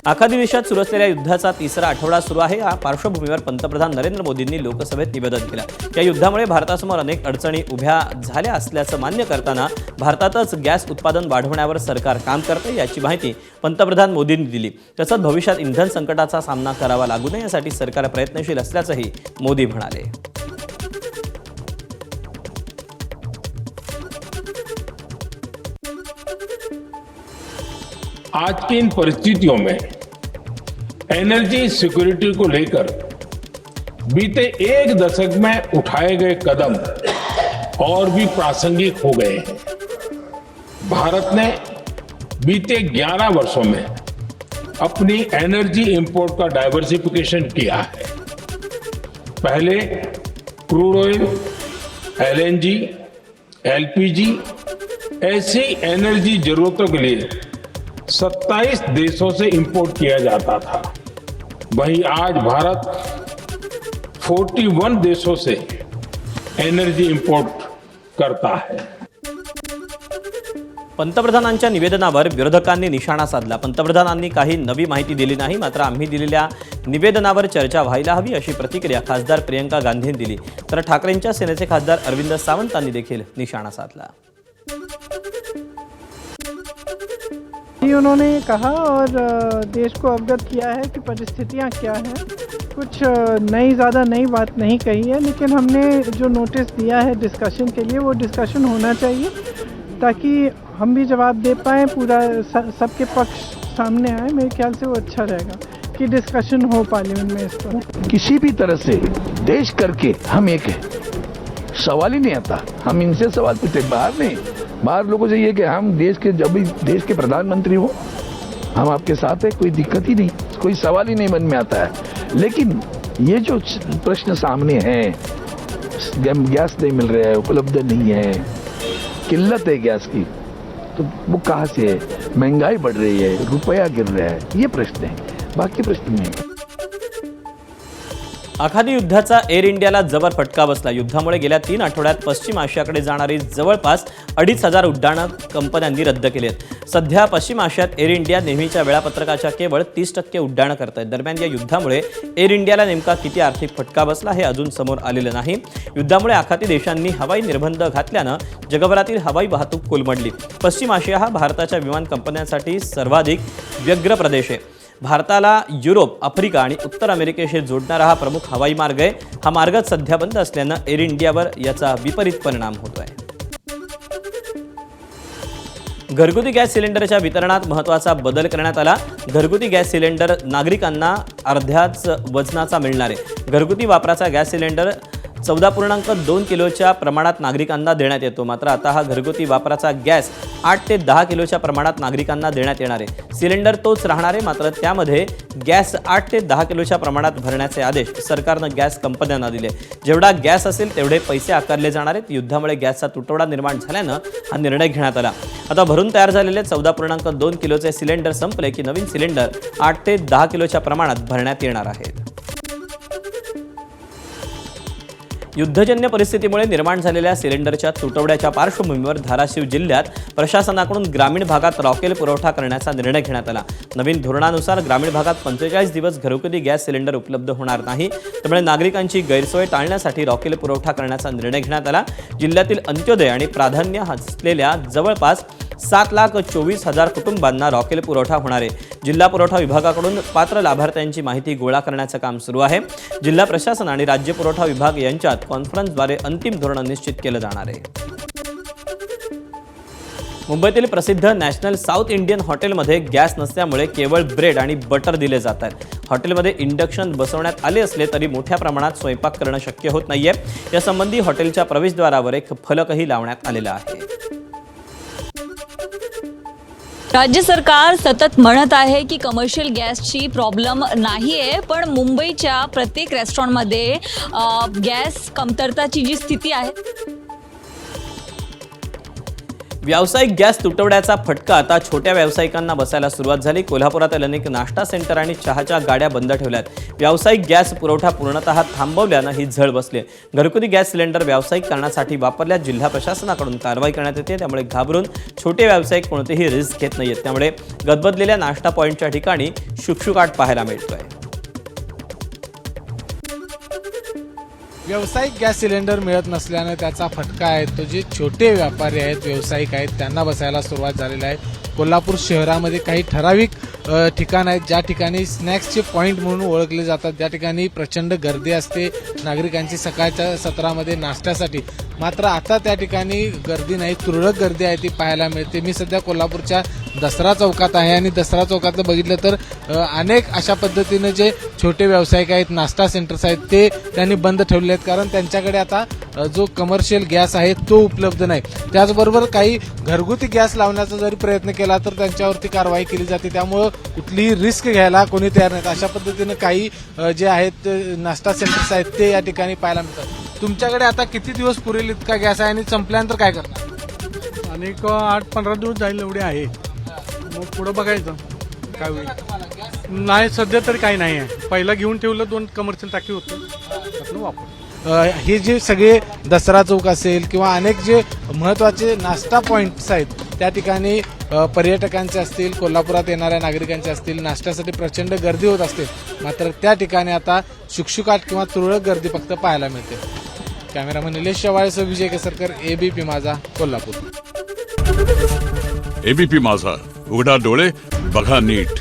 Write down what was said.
आखाती देशात सुरू असलेल्या युद्धाचा तिसरा आठवडा सुरू आहे। या पार्श्वभूमीवर पंतप्रधान नरेंद्र मोदींनी लोकसभेत निवेदन केलं। या युद्धामुळे भारतासमोर अनेक अडचणी उभ्या झाल्या असल्याचं मान्य करताना भारतातच गॅस उत्पादन वाढवण्यावर सरकार काम करते याची माहिती पंतप्रधान मोदींनी दिली। तसंच भविष्यात इंधन संकटाचा सामना करावा लागू नये यासाठी सरकार प्रयत्नशील असल्याचंही मोदी म्हणाले। आज की इन परिस्थितियों में एनर्जी सिक्योरिटी को लेकर बीते एक दशक में उठाए गए कदम और भी प्रासंगिक हो गए हैं। भारत ने बीते 11 वर्षों में अपनी एनर्जी इंपोर्ट का डाइवर्सिफिकेशन किया है। पहले क्रूड ऑयल, एलएनजी, एलपीजी ऐसी एनर्जी जरूरतों के लिए 27 देशों से इंपोर्ट किया जाता था। वहीं आज भारत 41 देशों से एनर्जी इंपोर्ट करता है। पंतप्रधानांच्या निवेदनावर विरोधकांनी निशाणा साधला। पंतप्रधानांनी काही नवी माहिती दिली नाही, मात्र आम्ही दिलेल्या निवेदनावर चर्चा व्हायला हवी अशी प्रतिक्रिया खासदार प्रियंका गांधींनी दिली। तर ठाकरेंच्या सेनेचे खासदार अरविंद सावंतांनी देखील निशाणा साधला। उन्होंने कहा और देश को अवगत किया है कि परिस्थितियां क्या हैं। कुछ ज़्यादा नई बात नहीं कही है, लेकिन हमने जो नोटिस दिया है डिस्कशन के लिए, वो डिस्कशन होना चाहिए ताकि हम भी जवाब दे पाएँ, पूरा सबके पक्ष सामने आए। मेरे ख्याल से वो अच्छा रहेगा कि डिस्कशन हो पार्लियामेंट में इस पर। किसी भी तरह से देश करके हम एक है, सवाल ही नहीं आता। हम इनसे सवाल पूछते, बाहर नहीं, बाहर लोगों से ये कि हम देश के, जब भी देश के प्रधानमंत्री हो हम आपके साथ है, कोई दिक्कत ही नहीं, कोई सवाल ही नहीं मन में आता है। लेकिन ये जो प्रश्न सामने है, गैस नहीं मिल रहा है, उपलब्ध नहीं है, किल्लत है गैस की, तो वो कहाँ से है, महंगाई बढ़ रही है, रुपया गिर रहा है, ये प्रश्न है, बाकी प्रश्न नहीं। आखाती युद्धाचा एअर इंडियाला जबर फटका बसला। युद्धामुळे गेल्या 3 आठवड्यात पश्चिम आशियाकडे जाणारी जवळपास 2,500 उड्डाणं कंपन्यांनी रद्द केली आहेत। सध्या पश्चिम आशियात एअर इंडिया नेहमीच्या वेळापत्रकाच्या केवळ 30% उड्डाणं करत आहे। दरम्यान या युद्धामुळे एअर इंडियाला नेमका किती आर्थिक फटका बसला हे अजून समोर आलेलं नाही। युद्धामुळे आखाती देशांनी हवाई निर्बंध घातल्यानं जगभरातील हवाई वाहतूक कोलमडली। पश्चिम आशिया हा भारताच्या विमान कंपन्यांसाठी सर्वाधिक व्यग्र प्रदेश आहे। भारताला युरोप, आफ्रिका आणि उत्तर अमेरिकेशी जोडणारा हा प्रमुख हवाई मार्ग आहे। हा मार्ग सध्या बंद असल्यानं एअर इंडियावर याचा विपरीत परिणाम होतोय। घरगुती गॅस सिलेंडरच्या वितरणात महत्त्वाचा बदल करण्यात आला। घरगुती गॅस सिलेंडर नागरिकांना अर्ध्याच वजनाचा मिळणार आहे। घरगुती वापराचा गॅस सिलेंडर 14.2 किलोच्या प्रमाणात नागरिकांना देण्यात येतो। मात्र आता हा घरगुती वापराचा गॅस 8 ते 10 किलोच्या प्रमाणात नागरिकांना देण्यात येणार आहे। सिलेंडर तोच राहणार आहे, मात्र त्यामध्ये गॅस 8 ते 10 किलोच्या प्रमाणात भरण्याचे आदेश सरकारनं गॅस कंपन्यांना दिले। जेवढा गॅस असेल तेवढे पैसे आकारले जाणार आहेत। युद्धामुळे गॅसचा तुटवडा निर्माण झाल्यानं हा निर्णय घेण्यात आला। आता भरून तयार झालेले 14.2 किलोचे सिलेंडर संपले की नवीन सिलेंडर 8 ते 10 किलोच्या प्रमाणात भरण्यात येणार आहेत। युद्धजन्य परिस्थितीमुळे निर्माण झालेल्या सिलेंडरच्या तुटवड्याच्या पार्श्वभूमीवर धाराशिव जिल्ह्यात प्रशासनाकडून ग्रामीण भागात रॉकेल पुरवठा करण्याचा निर्णय घेण्यात आला। नवीन धोरणानुसार ग्रामीण भागात 45 दिवस घरगुती गॅस सिलेंडर उपलब्ध होणार नाही। त्यामुळे नागरिकांची गैरसोय टाळण्यासाठी रॉकेल पुरवठा करण्याचा निर्णय घेण्यात आला। जिल्ह्यातील अंत्योदय आणि प्राधान्य असलेल्या जवळपास 7,24,000 कुटुंबांना रॉकेल पुरवठा होणार आहे। जिल्हा पुरवठा विभागाकडून पात्र लाभार्थ्यांची माहिती गोळा करण्याचं काम सुरू आहे। जिल्हा प्रशासन आणि राज्य पुरवठा विभाग यांच्यात कॉन्फरन्सद्वारे अंतिम धोरण निश्चित केलं जाणार आहे। मुंबईतील प्रसिद्ध नॅशनल साऊथ इंडियन हॉटेलमध्ये गॅस नसल्यामुळे केवळ ब्रेड आणि बटर दिले जात आहेत। हॉटेलमध्ये इंडक्शन बसवण्यात आले असले तरी मोठ्या प्रमाणात स्वयंपाक करणं शक्य होत नाहीये। यासंबंधी हॉटेलच्या प्रवेशद्वारावर एक फलकही लावण्यात आलेला आहे। राज्य सरकार सतत म्हणत आहे की कमर्शियल गॅसची प्रॉब्लेम नाही आहे, पण मुंबईच्या प्रत्येक रेस्टॉरंटमध्ये गॅस कमतरताची जी स्थिती आहे। व्यावसायिक गॅस तुटवड्याचा फटका आता छोट्या व्यावसायिकांना बसायला सुरुवात झाली। कोल्हापुरातील अनेक नाश्ता सेंटर आणि चहाच्या गाड्या बंद ठेवल्यात। व्यावसायिक गॅस पुरवठा पूर्णतः थांबवल्यानं ही झळ बसली। घरगुती गॅस सिलेंडर व्यावसायिक कारणासाठी वापरल्यास जिल्हा प्रशासनाकडून कारवाई करण्यात येते। त्यामुळे घाबरून छोटे व्यावसायिक कोणतेही रिस्क घेत नाहीत। त्यामुळे गदबदलेल्या नाश्ता पॉइंटच्या ठिकाणी शुकशुकाट पाहायला मिळतोय. व्यावसायिक गॅस सिलेंडर मिळत नसल्यानं त्याचा फटका आहे तो जे छोटे व्यापारी आहेत, व्यावसायिक आहेत, त्यांना बसायला सुरुवात झालेली आहे. कोल्हापूर शहरामध्ये काही ठराविक ठिकाण आहेत ज्या ठिकाणी स्नॅक्सचे पॉईंट म्हणून ओळखले जातात, ज्या ठिकाणी प्रचंड गर्दी असते नागरिकांची सकाळच्या सत्रामध्ये नाश्त्यासाठी. मात्र आता त्या ठिकाणी गर्दी नाही, तुरळक गर्दी आहे ती पाहायला मिळते. मी सध्या कोल्हापूरच्या दसरा चौकात आहे आणि दसरा चौकातलं बघितलं तर अनेक अशा पद्धतीने जे छोटे व्यावसायिक आहेत, नाश्ता सेंटर्स आहेत, ते त्यांनी बंद ठेवले आहेत कारण त्यांच्याकडे आता जो कमर्शियल गॅस आहे तो उपलब्ध नाही. त्याचबरोबर काही घरगुती गॅस लावण्याचा जरी प्रयत्न केला तर त्यांच्यावरती कारवाई केली जाते. त्यामुळं कुठलीही रिस्क घ्यायला कोणी तयार नाहीत. अशा पद्धतीने काही जे आहेत नाश्ता सेंटर्स आहेत ते या ठिकाणी पाहायला मिळतात. तुमच्याकडे आता किती दिवस पुरेल इतका गॅस आहे आणि संपल्यानंतर काय करणार? आणि 8-15 दिवस जाईल एवढे आहे, मग पुढं बघायचं काय होईल. नाही सध्या तरी काही नाही आहे. पहिला घेऊन ठेवलं 2 कमर्शियल टाकी होतं त्यातनं वापर. हे जे सगळे दसरा चौक असेल किंवा अनेक जे महत्त्वाचे नाश्ता पॉईंट्स आहेत त्या ठिकाणी पर्यटकांचे असतील, कोल्हापुरात येणाऱ्या नागरिकांचे असतील, नाश्त्यासाठी प्रचंड गर्दी होत असते. मात्र त्या ठिकाणी आता शुकशुकाट किंवा तुरळक गर्दी फक्त पाहायला मिळते. कॅमेरामन निलेश शेवाळेसह विजय केसरकर, एबीपी माझा, कोल्हापूर. एबीपी माझा, उघडा डोळे बघा नीट.